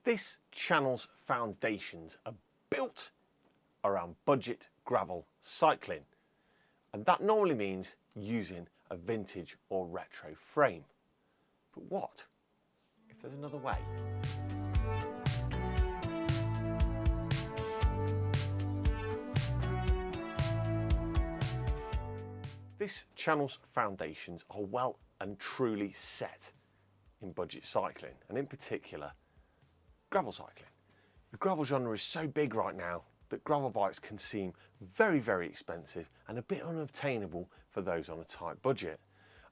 This channel's foundations are built around budget gravel cycling, and that normally means using a vintage or retro frame. But what if there's another way? This channel's foundations are well and truly set in budget cycling, and in particular gravel cycling. The gravel genre is so big right now that gravel bikes can seem very, very expensive and a bit unobtainable for those on a tight budget.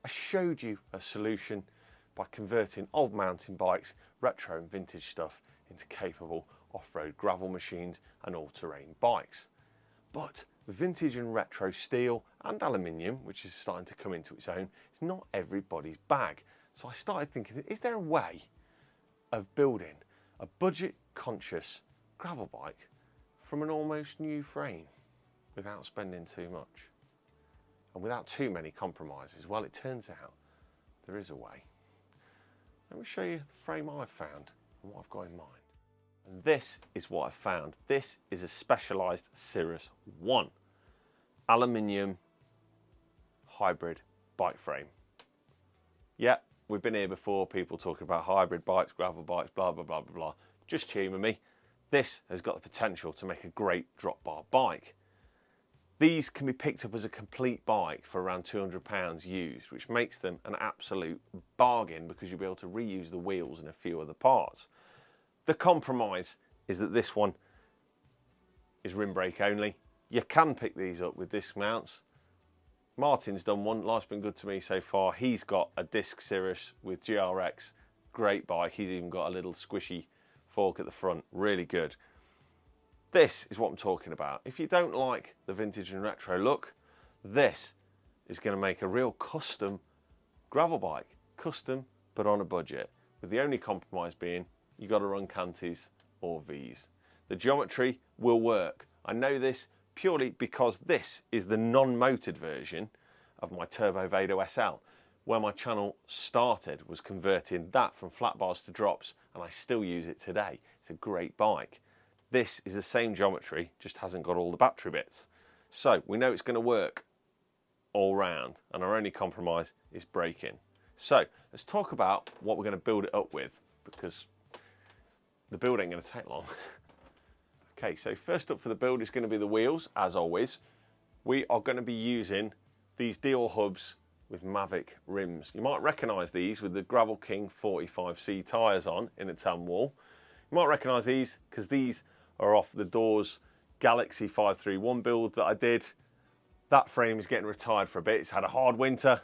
I showed you a solution by converting old mountain bikes, retro and vintage stuff, into capable off-road gravel machines and all-terrain bikes. But vintage and retro steel and aluminium, which is starting to come into its own, is not everybody's bag. So I started thinking, is there a way of building a budget-conscious gravel bike from an almost new frame without spending too much and without too many compromises? Well, it turns out there is a way. Let me show you the frame I've found and what I've got in mind. And this is what I've found. This is a Specialized Sirrus 1 aluminium hybrid bike frame. Yeah, we've been here before, people talking about hybrid bikes, gravel bikes, blah, blah, blah, blah, blah. Just humour me. This has got the potential to make a great drop bar bike. These can be picked up as a complete bike for around £200 used, which makes them an absolute bargain because you'll be able to reuse the wheels and a few other parts. The compromise is that this one is rim brake only. You can pick these up with disc mounts. Martin's done one, life's been good to me so far. He's got a disc Sirrus with GRX, great bike. He's even got a little squishy fork at the front, really good. This is what I'm talking about. If you don't like the vintage and retro look, this is going to make a real custom gravel bike. Custom, but on a budget, with the only compromise being you got to run canties or V's. The geometry will work. I know this purely because this is the non-motored version of my Turbo Vado SL. Where my channel started was converting that from flat bars to drops, and I still use it today. It's a great bike. This is the same geometry, just hasn't got all the battery bits. So we know it's going to work all round, and our only compromise is braking. So let's talk about what we're going to build it up with, because the build ain't going to take long. Okay, so first up for the build is going to be the wheels, as always. We are going to be using these Dior hubs with Mavic rims. You might recognise these with the Gravel King 45C tyres on in a tan wall. You might recognise these because these are off the Doors Galaxy 531 build that I did. That frame is getting retired for a bit. It's had a hard winter.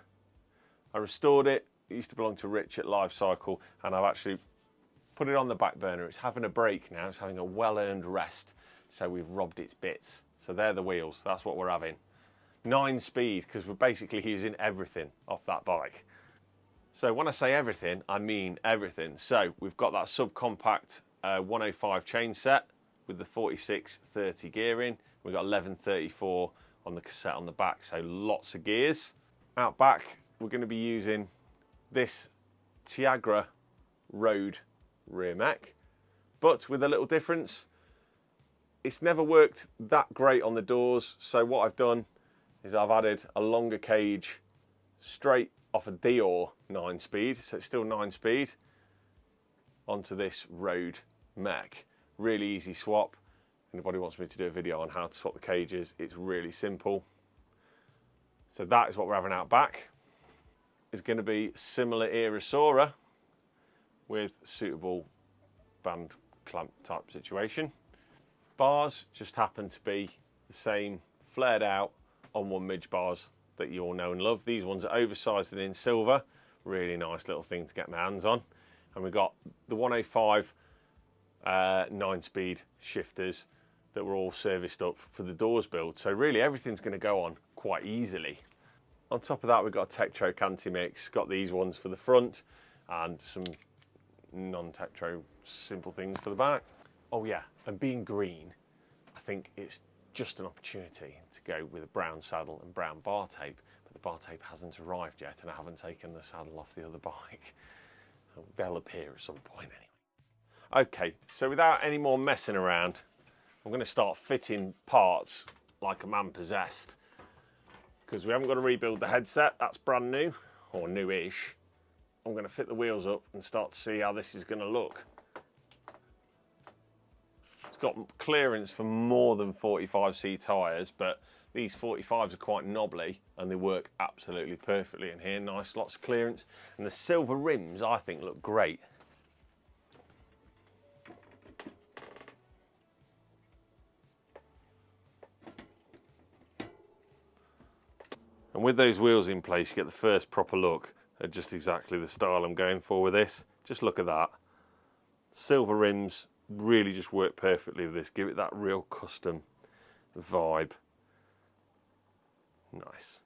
I restored it. It used to belong to Rich at Life Cycle, and I've actually put it on the back burner. It's having a break now. It's having a well-earned rest. So we've robbed its bits. So they're the wheels. That's what we're having. 9-speed, because we're basically using everything off that bike. So when I say everything, I mean everything. So we've got that subcompact 105 chain set with the 4630 gearing. We've got 1134 on the cassette on the back, so lots of gears. Out back, we're going to be using this Tiagra Road rear mech, but with a little difference. It's never worked that great on the doors, so what I've done is I've added a longer cage straight off a Dior 9-speed, so it's still 9-speed, onto this Road mech. Really easy swap. If anybody wants me to do a video on how to swap the cages, it's really simple. So that is what we're having out back. It's going to be similar era Sora with suitable band clamp type situation. Bars just happen to be the same flared out on 1 midge bars that you all know and love. These ones are oversized and in silver. Really nice little thing to get my hands on. And we've got the 105 9-speed shifters that were all serviced up for the Doors build. So really everything's going to go on quite easily. On top of that, we've got a Tektro Canti-Mix. Got these ones for the front and some non-Tektro simple things for the back. Oh yeah, and being green, I think it's just an opportunity to go with a brown saddle and brown bar tape, but the bar tape hasn't arrived yet and I haven't taken the saddle off the other bike. So they'll appear at some point anyway. Okay, so without any more messing around, I'm going to start fitting parts like a man possessed. Because we haven't got to rebuild the headset, that's brand new, or new-ish. I'm going to fit the wheels up and start to see how this is going to look. It's got clearance for more than 45C tyres, but these 45s are quite knobbly and they work absolutely perfectly in here. Nice, lots of clearance. And the silver rims, I think, look great. And with those wheels in place, you get the first proper look at just exactly the style I'm going for with this. Just look at that. Silver rims really just work perfectly with this. Give it that real custom vibe. Nice.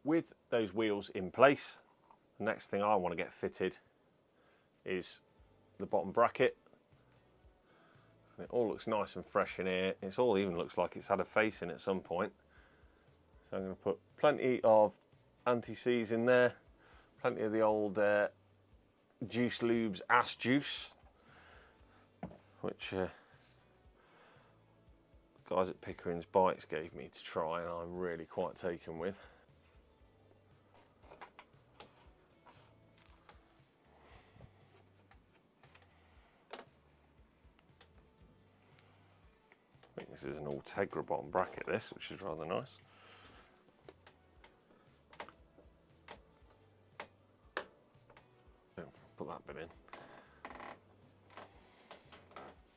With those wheels in place, the next thing I want to get fitted is the bottom bracket. It all looks nice and fresh in here. It all even looks like it's had a face in at some point. So I'm going to put plenty of anti-seize in there, plenty of the old Juice Lube's Ass Juice, which guys at Pickering's Bikes gave me to try, and I'm really quite taken with. I think this is an Ultegra bottom bracket, this, which is rather nice. Put that bit in.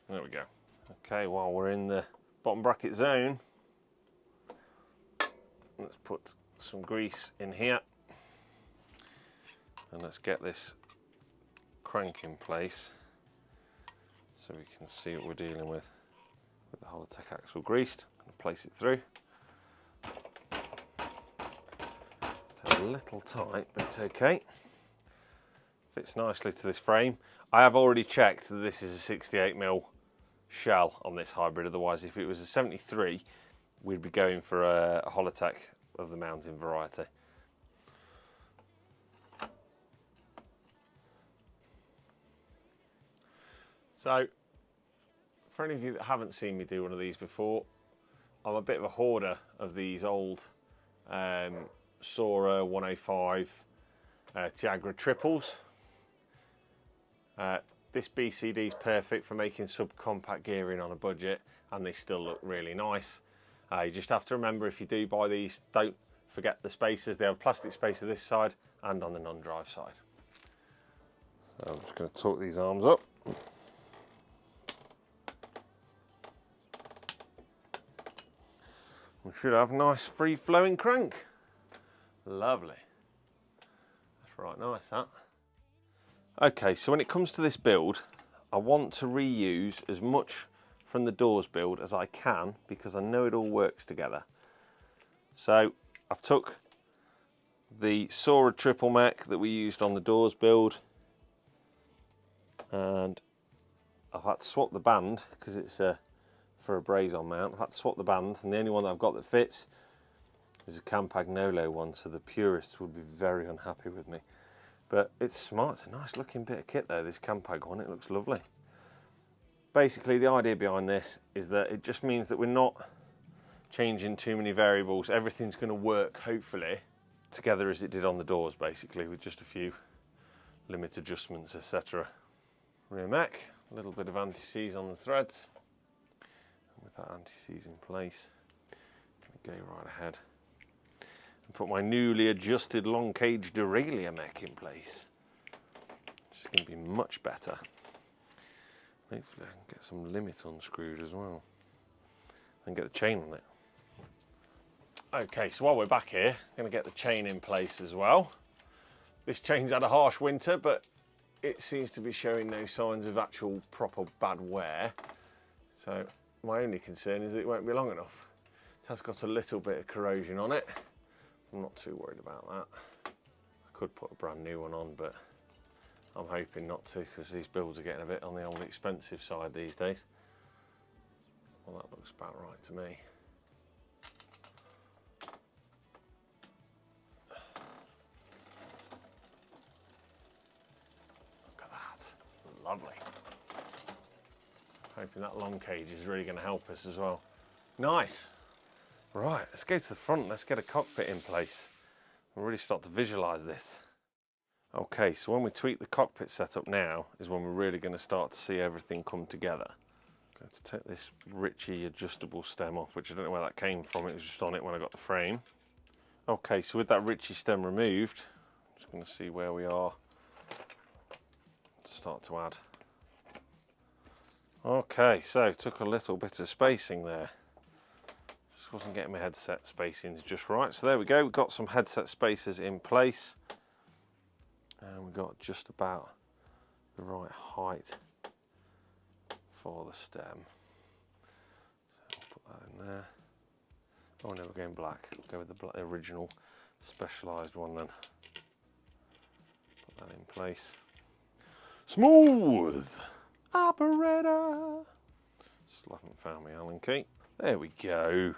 There we go. Okay, while we're in the bottom bracket zone, let's put some grease in here and let's get this crank in place so we can see what we're dealing with the Holotech axle greased. I'm going to place it through. It's a little tight, but it's okay. Fits nicely to this frame. I have already checked that this is a 68mm shell on this hybrid, otherwise if it was a 73 we'd be going for a Holotech of the mountain variety. So for any of you that haven't seen me do one of these before, I'm a bit of a hoarder of these old Sora 105 Tiagra triples. This BCD is perfect for making subcompact gearing on a budget, and they still look really nice. You just have to remember, if you do buy these, don't forget the spacers. They have plastic spacer this side and on the non-drive side. So I'm just going to torque these arms up. We should have a nice free-flowing crank. Lovely. That's right nice, that. Okay, so when it comes to this build, I want to reuse as much from the doors build as I can, because I know it all works together. So I've took the Sora triple mech that we used on the doors build, and I've had to swap the band because it's for a braze-on mount. I've had to swap the band, and the only one that I've got that fits is a Campagnolo one, so the purists would be very unhappy with me. But it's smart, it's a nice looking bit of kit though, this Campag one, it looks lovely. Basically the idea behind this is that it just means that we're not changing too many variables. Everything's going to work, hopefully, together as it did on the doors, basically, with just a few limit adjustments, etc. Rear mech, a little bit of anti-seize on the threads. And with that anti-seize in place, I'm going to go right ahead and put my newly adjusted long cage derailleur mech in place. It's going to be much better. Hopefully I can get some limit unscrewed as well and get the chain on it. Okay, so while we're back here, I'm going to get the chain in place as well. This chain's had a harsh winter, but it seems to be showing no signs of actual proper bad wear. So my only concern is that it won't be long enough. It has got a little bit of corrosion on it. I'm not too worried about that. I could put a brand new one on, but I'm hoping not to, because these builds are getting a bit on the old expensive side these days. Well, that looks about right to me. Look at that, lovely. Hoping that long cage is really going to help us as well. Nice. Right, let's go to the front. Let's get a cockpit in place and really start to visualize this. Okay, so when we tweak the cockpit setup now is when we're really going to start to see everything come together. I'm going to take this Ritchie adjustable stem off, which I don't know where that came from. It was just on it when I got the frame. Okay, so with that Ritchie stem removed, I'm just going to see where we are to start to add. Okay, so took a little bit of spacing there. Just wasn't getting my headset spacings just right. So there we go, we've got some headset spacers in place. And we've got just about the right height for the stem. So we'll put that in there. Oh no, we're going black. We'll go with the original Specialized one then. Put that in place. Smooth operator. Still haven't found my Allen key. There we go.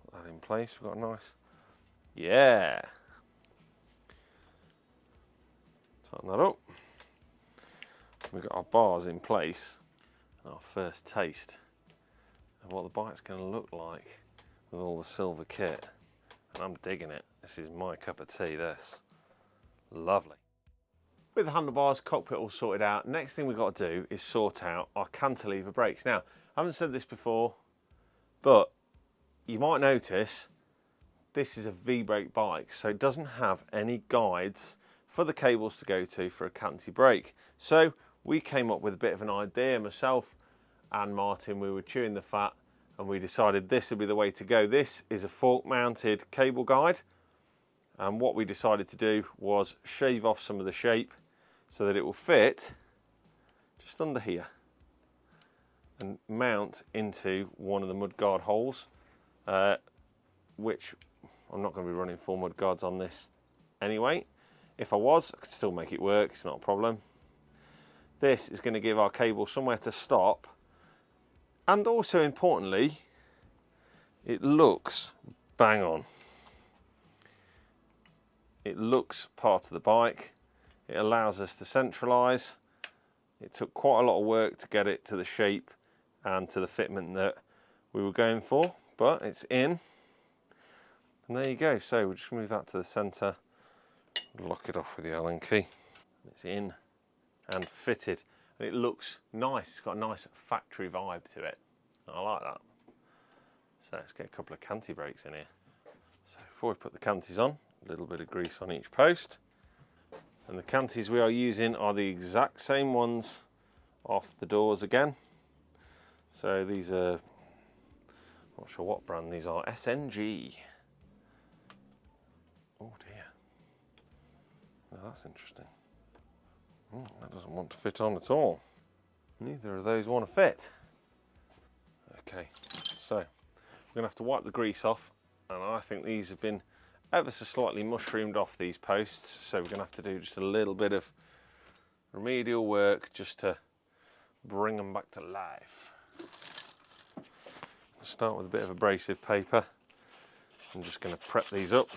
Put that in place. We've got a nice, yeah. Tighten that up. We've got our bars in place. And our first taste of what the bike's going to look like with all the silver kit. And I'm digging it. This is my cup of tea, this. Lovely. With the handlebars, cockpit all sorted out, next thing we've got to do is sort out our cantilever brakes. Now, I haven't said this before, but you might notice this is a V-brake bike, so it doesn't have any guides for the cables to go to for a canty brake. So we came up with a bit of an idea, myself and Martin, we were chewing the fat and we decided this would be the way to go. This is a fork mounted cable guide, and what we decided to do was shave off some of the shape so that it will fit just under here and mount into one of the mudguard holes, which I'm not going to be running full mudguards on this anyway. If I was, I could still make it work, it's not a problem. This is going to give our cable somewhere to stop, and also importantly, it looks bang on. It looks part of the bike. It allows us to centralise. It took quite a lot of work to get it to the shape and to the fitment that we were going for, but it's in. And there you go. So we'll just move that to the centre. Lock it off with the Allen key. It's in and fitted, and it looks nice. It's got a nice factory vibe to it. I like that. So let's get a couple of canty brakes in here. So before we put the canties on, a little bit of grease on each post, and the canties we are using are the exact same ones off the doors again. So these are, I'm not sure what brand these are, SNG. Oh dear. Now that's interesting. That doesn't want to fit on at all. Neither of those want to fit. Okay, so we're going to have to wipe the grease off, and I think these have been ever so slightly mushroomed off these posts, so we're going to have to do just a little bit of remedial work just to bring them back to life. I'll start with a bit of abrasive paper. I'm just going to prep these up.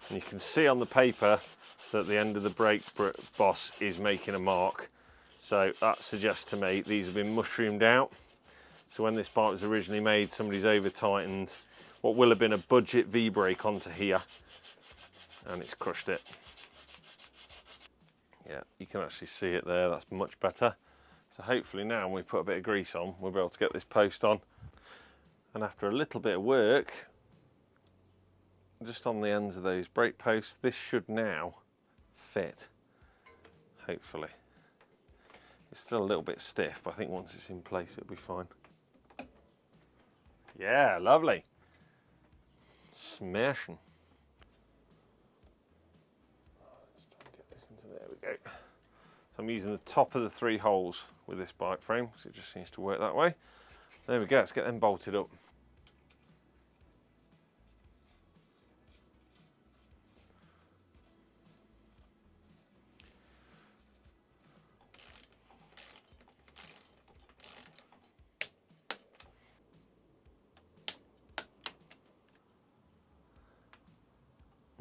And you can see on the paper that the end of the brake boss is making a mark. So that suggests to me these have been mushroomed out. So when this bike was originally made, somebody's over tightened what will have been a budget V-brake onto here, and it's crushed it. Yeah, you can actually see it there, that's much better. So hopefully now when we put a bit of grease on, we'll be able to get this post on. And after a little bit of work, just on the ends of those brake posts, this should now fit, hopefully. It's still a little bit stiff, but I think once it's in place it'll be fine. Yeah, lovely. Smashing. Let's try and get this into there. We go. So I'm using the top of the 3 holes with this bike frame because it just seems to work that way. There we go. Let's get them bolted up.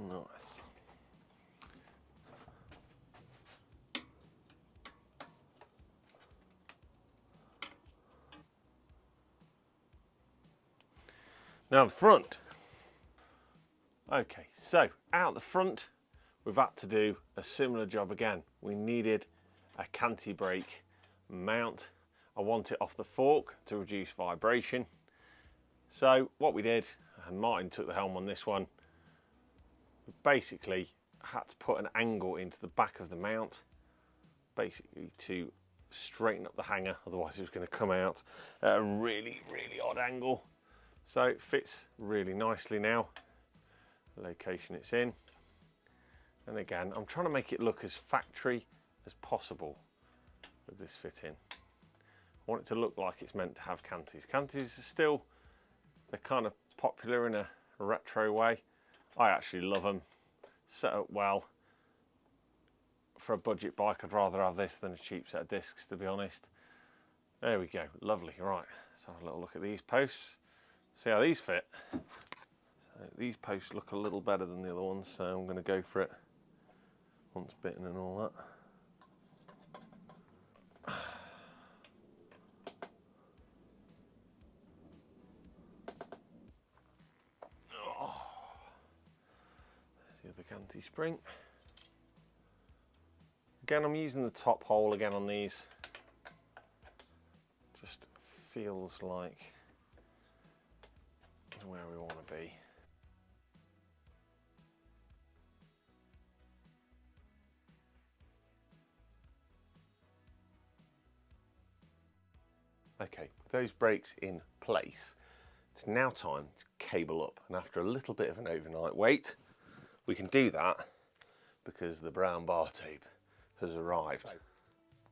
Nice. Now the front. Okay, so out the front, we've had to do a similar job again. We needed a canti-brake mount. I want it off the fork to reduce vibration. So what we did, and Martin took the helm on this one, we basically had to put an angle into the back of the mount, basically to straighten up the hanger, otherwise it was going to come out at a really, really odd angle. So it fits really nicely now, the location it's in. And again, I'm trying to make it look as factory as possible with this fitting. I want it to look like it's meant to have canties. Canties are still, they're kind of popular in a retro way. I actually love them, set up well. For a budget bike, I'd rather have this than a cheap set of discs, to be honest. There we go, lovely. Right, let's have a little look at these posts. See how these fit. So these posts look a little better than the other ones, so I'm going to go for it once bitten and all that. Oh. There's the other canty spring. Again, I'm using the top hole again on these. Just feels like it's where we want to be. Okay, with those brakes in place, it's now time to cable up. And after a little bit of an overnight wait, we can do that because the brown bar tape has arrived.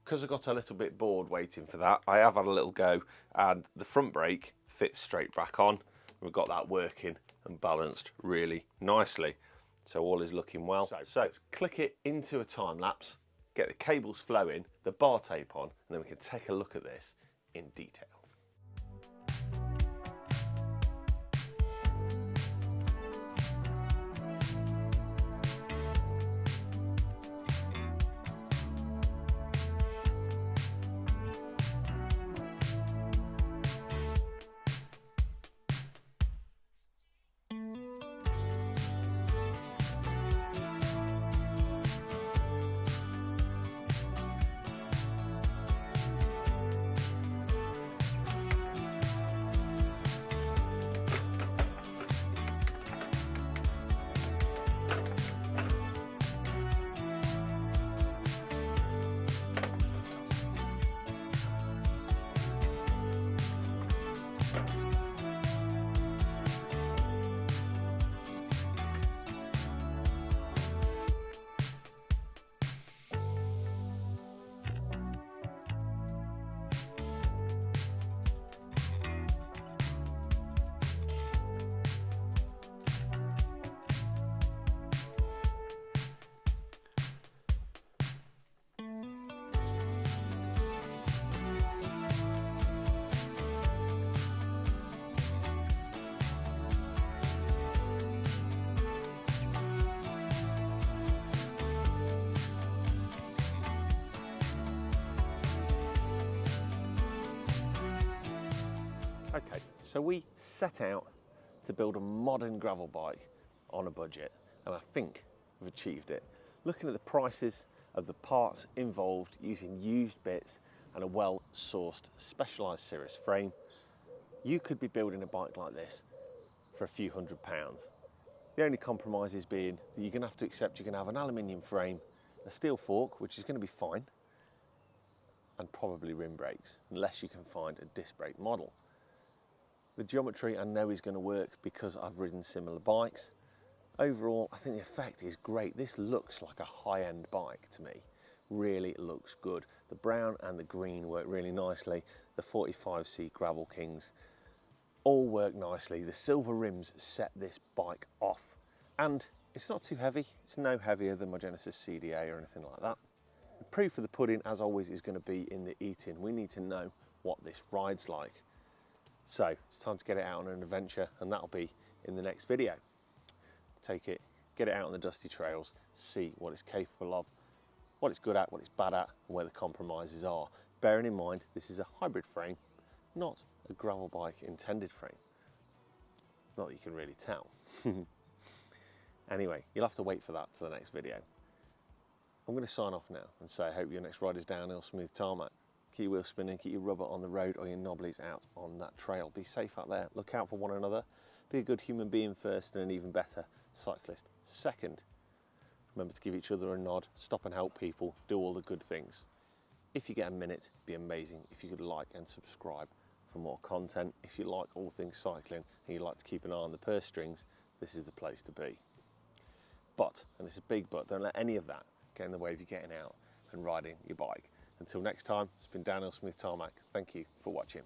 Because I got a little bit bored waiting for that, I have had a little go, and the front brake fits straight back on. We've got that working and balanced really nicely. So all is looking well. So let's click it into a time lapse, get the cables flowing, the bar tape on, and then we can take a look at this in detail. Okay, so we set out to build a modern gravel bike on a budget, and I think we've achieved it. Looking at the prices of the parts involved, using used bits and a well-sourced Specialized Sirrus frame, you could be building a bike like this for a few £100s. The only compromises being that you're going to have to accept you're going to have an aluminium frame, a steel fork, which is going to be fine, and probably rim brakes, unless you can find a disc brake model. The geometry I know is going to work because I've ridden similar bikes. Overall, I think the effect is great. This looks like a high-end bike to me. Really looks good. The brown and the green work really nicely. The 45C Gravel Kings all work nicely. The silver rims set this bike off. And it's not too heavy. It's no heavier than my Genesis CDA or anything like that. The proof of the pudding, as always, is going to be in the eating. We need to know what this rides like. So it's time to get it out on an adventure, and that'll be in the next video. Take it, get it out on the dusty trails, see what it's capable of, what it's good at, what it's bad at, and where the compromises are. Bearing in mind, this is a hybrid frame, not a gravel bike intended frame. Not that you can really tell. Anyway, you'll have to wait for that to the next video. I'm going to sign off now and say I hope your next ride is downhill smooth tarmac. Keep your wheels spinning, keep your rubber on the road or your knobblies out on that trail. Be safe out there, look out for one another, be a good human being first and an even better cyclist second. Remember to give each other a nod, stop and help people, do all the good things. If you get a minute, it'd be amazing if you could like and subscribe for more content. If you like all things cycling and you like to keep an eye on the purse strings, this is the place to be. But, and it's a big but, don't let any of that get in the way of you getting out and riding your bike. Until next time, it's been Downhill Smooth Tarmac. Thank you for watching.